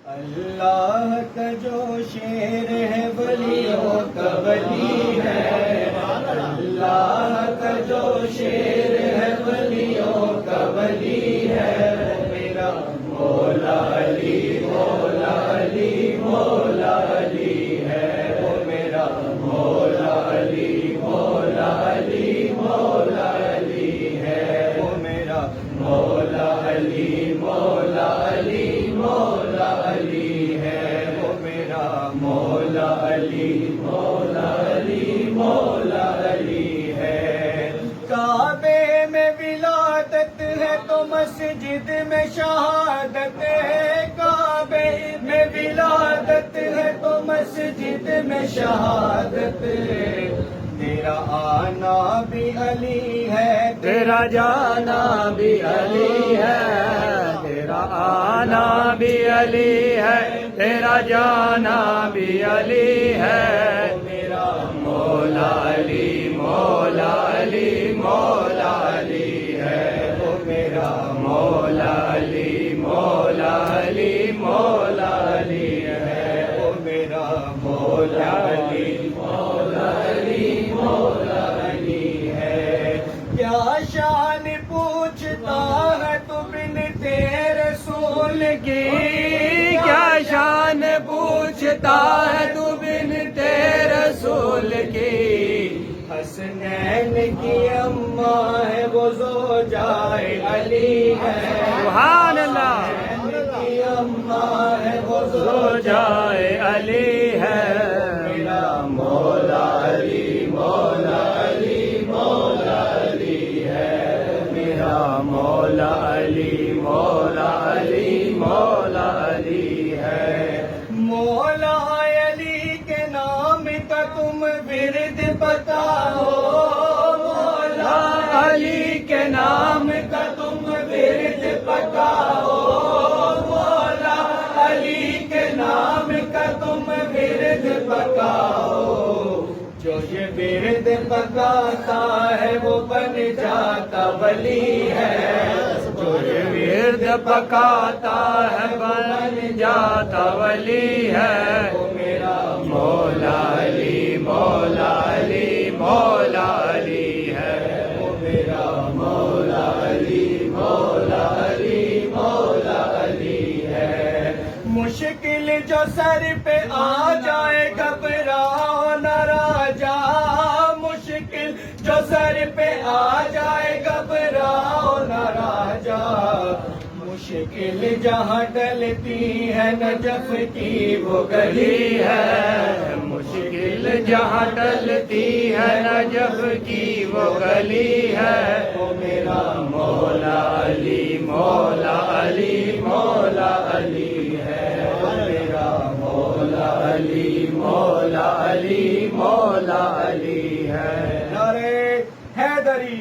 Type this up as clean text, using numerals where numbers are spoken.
اللہ کا جو شیر ہے ولیوں کا ولی ہے، اللہ کا جو شیر ہے ولیوں کا ولی ہے، میرا مولا علی مولا علی مولا علی ہے، وہ میرا مولا علی مولا علی مولا علی ہے، وہ میرا مولا علی مولا علی مولا علی ہے، وہ میرا مولا علی مولا علی مولا علی ہے۔ کعبے میں ولادت ہے تو مسجد میں شہادت ہے، کعبے میں ولادت ہے تو مسجد میں شہادت ہے، تیرا آنا بھی علی ہے تیرا جانا بھی علی ہے، تیرا آنا بھی علی ہے تیرا جانا بھی علی ہے، میرا مولا علی مولا علی مولا علی ہے، وہ میرا مولا علی مولا علی مولا علی ہے، وہ میرا مولا علی مولا علی مولا علی ہے۔ کیا شان پوچھتا ہے تو بن تیرے رسول کی، کیا شان پوچھتا ہے تو بن تیرے رسول کی، حسنین کی اماں ہے وہ زوجائے علی ہے، سبحان اللہ، حسنین کی اماں ہے وہ زوجائے علی ہے، میرا مولا علی مولا علی مولا علی ہے، میرا مولا علی مولا علی مولا علی ہے۔ مولا علی کے نام کا تم ورد بتاؤ، مولا علی کے نام کا تم ورد بتاؤ، مولا علی کے نام کا تم ورد بتاؤ، جو یہ ورد بتاتا ہے وہ بن جاتا ولی ہے، جو یہ ورد پکاتا ہے بن جاتا ولی ہے، وہ میرا مولا علی مولا علی مولا علی ہے، وہ میرا مولا علی مولا علی مولا علی ہے۔ مشکل جو سر پہ آ جائے گھبراؤ نہ راجا، مشکل جو سر پہ آ جائے گھبراؤ نہ راجا، مشکل جہاں ڈلتی ہے نجف کی وہ گلی ہے، مشکل جہاں ڈلتی ہے نجف کی وہ گلی ہے، وہ میرا مولا علی مولا علی مولا علی ہے، وہ میرا مولا علی مولا علی مولا علی ہے۔ نعرہ حیدری!